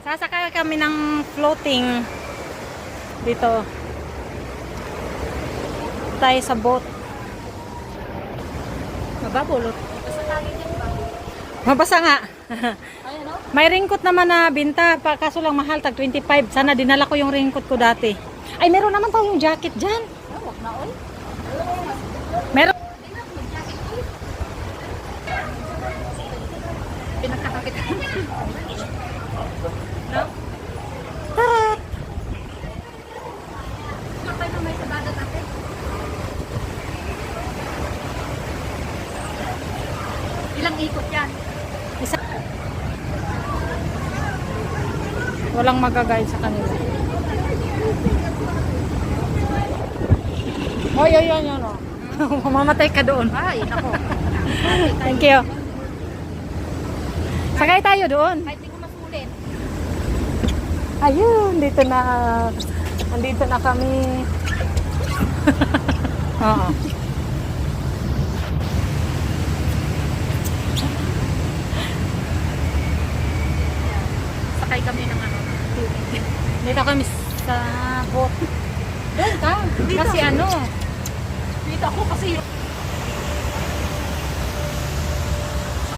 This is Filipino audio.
Sasakay kami ng floating dito. Tayo sa boat. Mababulot. Mabasa nga. May raincoat naman na binta, kaso lang mahal, tag 25. Sana dinala ko yung raincoat ko dati. Ay, meron naman tayong jacket dyan. Meron. Pinagkakakit. Tarat! Kapay na may sabada tate. Ilang ikot yan? Isa. Walang magagayad sa kanila. Oy, oy, oy, oy. Mamamatay ka doon. Ay, nako. Thank you. Sakay tayo doon. Kahit di ko masulit. Ayun, dito na. Nandito na kami. Oo. Sakay kami ng ano. Dito kami sa boat. Doon ka. Dito. Kasi ano. Dito ako kasi